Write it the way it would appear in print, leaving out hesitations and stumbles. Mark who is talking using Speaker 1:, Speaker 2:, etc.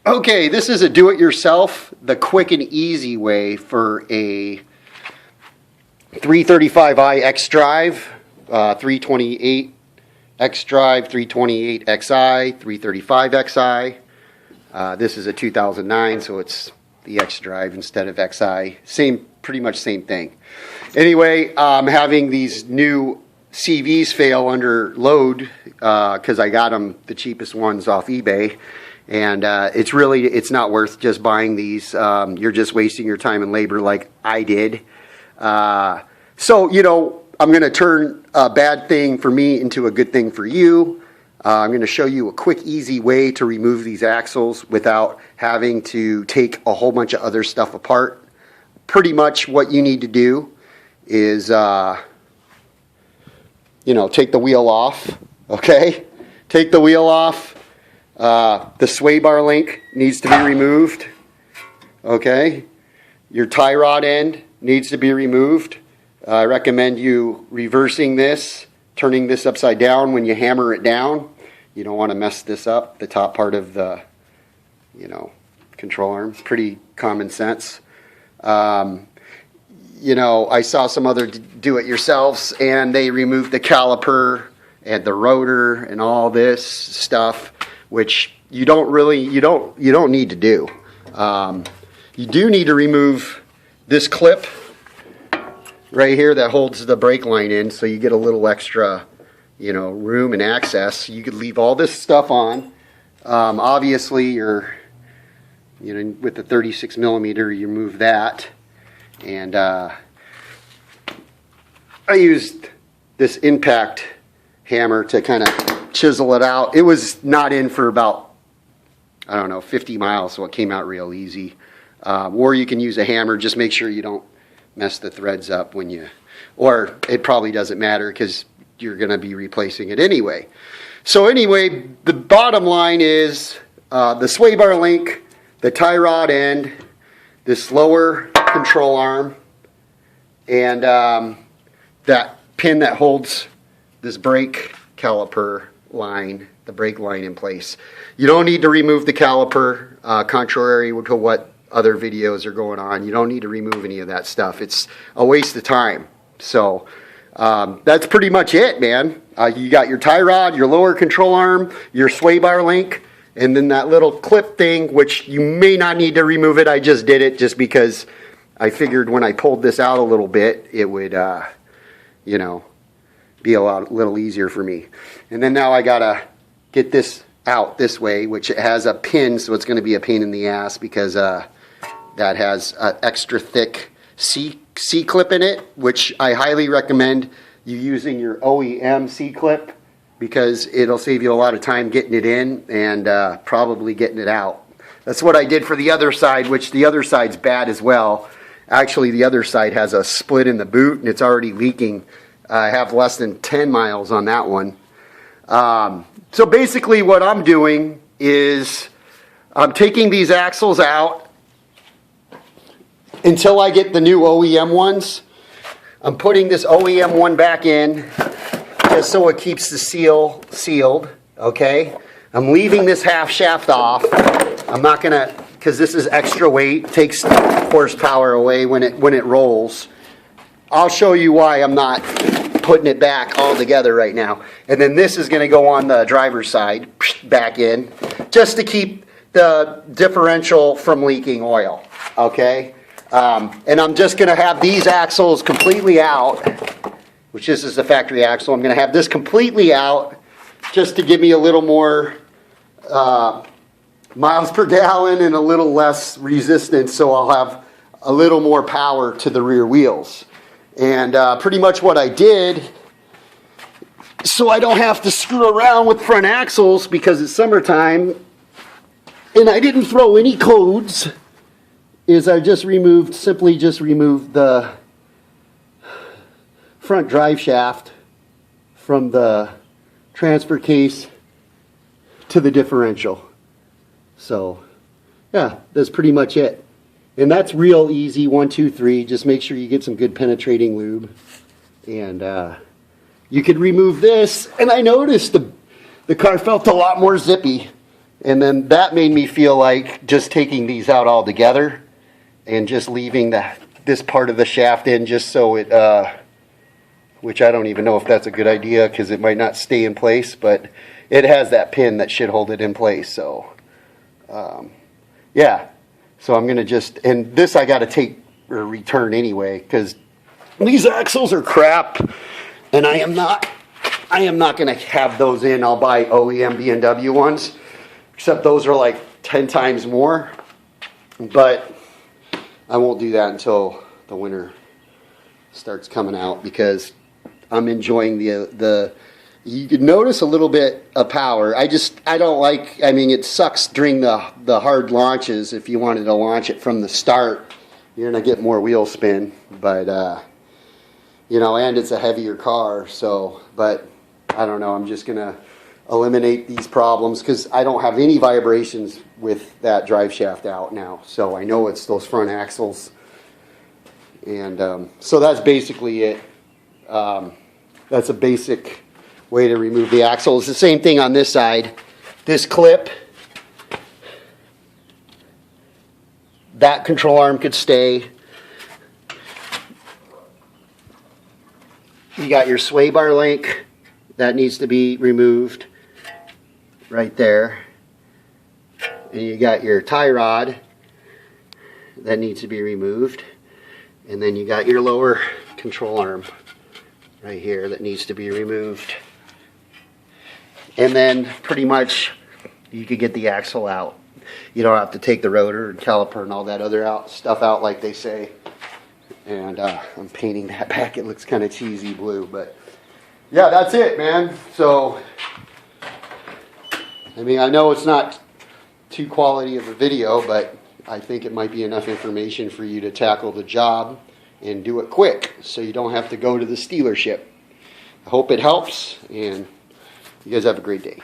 Speaker 1: Okay, this is a do-it-yourself, the quick and easy way for a 335i XDRIVE, 328 XDRIVE, 328 XI, 335 XI. This is a 2009, so it's the XDRIVE instead of XI. Pretty much same thing. Anyway, I'm having these new CVs fail under load because I got them, the cheapest ones, off eBay. And it's not worth just buying these. You're just wasting your time and labor like I did. So, I'm going to turn a bad thing for me into a good thing for you. I'm going to show you a quick, easy way to remove these axles without having to take a whole bunch of other stuff apart. Pretty much what you need to do is, take the wheel off, okay? Take the wheel off. The sway bar link needs to be removed, okay? Your tie rod end needs to be removed. I recommend you reversing this, turning this upside down when you hammer it down. You don't want to mess this up, the top part of the, control arm. Pretty common sense. I saw some other do-it-yourselves, and they removed the caliper and the rotor and all this stuff, which you don't need to do. You do need to remove this clip right here that holds the brake line in, so you get a little extra, room and access. You could leave all this stuff on. Obviously, you're, with the 36 millimeter, you remove that. And I used this impact hammer to kind of chisel it out. It was not in for about, 50 miles, so it came out real easy. Or you can use a hammer. Just make sure you don't mess the threads up or it probably doesn't matter because you're going to be replacing it anyway. So anyway, the bottom line is the sway bar link, the tie rod end, this lower control arm, and that pin that holds this brake caliper line, the brake line in place. You don't need to remove the caliper, contrary to what other videos are going on. You don't need to remove any of that stuff. It's a waste of time. So that's pretty much it, man. You got your tie rod, your lower control arm, your sway bar link, and then that little clip thing, which you may not need to remove it. I just did it just because I figured when I pulled this out a little bit, it would, be a little easier for me. And then now I gotta get this out this way, which it has a pin, so it's going to be a pain in the ass because that has an extra thick C-clip in it, which I highly recommend you using your OEM C-clip because it'll save you a lot of time getting it in and probably getting it out. That's what I did for the other side, which the other side's bad as well. Actually, the other side has a split in the boot and it's already leaking. I have less than 10 miles on that one. So basically what I'm doing is I'm taking these axles out until I get the new OEM ones. I'm putting this OEM one back in just so it keeps the seal sealed, okay? I'm leaving this half shaft off. I'm not gonna, because this is extra weight, takes horsepower away when it rolls. I'll show you why I'm not putting it back all together right now. And then this is going to go on the driver's side, back in, just to keep the differential from leaking oil, okay? And I'm just going to have these axles completely out, which this is the factory axle. I'm going to have this completely out just to give me a little more miles per gallon and a little less resistance, so I'll have a little more power to the rear wheels. And pretty much what I did, so I don't have to screw around with front axles because it's summertime, and I didn't throw any codes, is I simply just removed the front drive shaft from the transfer case to the differential. So, yeah, that's pretty much it. And that's real easy, 1, 2, 3. Just make sure you get some good penetrating lube. And you could remove this. And I noticed the car felt a lot more zippy And then that made me feel like just taking these out all together and just leaving this part of the shaft in just so it, which I don't even know if that's a good idea because it might not stay in place, but it has that pin that should hold it in place. So, yeah. So I'm going to just, and this I got to take or return anyway because these axles are crap and I am not going to have those in. I'll buy OEM B&W ones, except those are like 10 times more, but I won't do that until the winter starts coming out because I'm enjoying the you can notice a little bit of power. I don't like, I mean, it sucks during the hard launches. If you wanted to launch it from the start, you're going to get more wheel spin, but, you know, and it's a heavier car, so, but I don't know, I'm just going to eliminate these problems because I don't have any vibrations with that drive shaft out now, so I know it's those front axles, and so that's basically it. That's a basic way to remove the axle. It's the same thing on this side. This clip, that control arm could stay. You got your sway bar link that needs to be removed right there, and you got your tie rod that needs to be removed, and then you got your lower control arm right here that needs to be removed. And then pretty much you could get the axle out. You don't have to take the rotor and caliper and all that other stuff out like they say. And I'm painting that back. It looks kind of cheesy blue, but yeah, that's it, man. So, I mean, I know it's not too quality of a video, but I think it might be enough information for you to tackle the job and do it quick so you don't have to go to the dealership. I hope it helps, and you guys have a great day.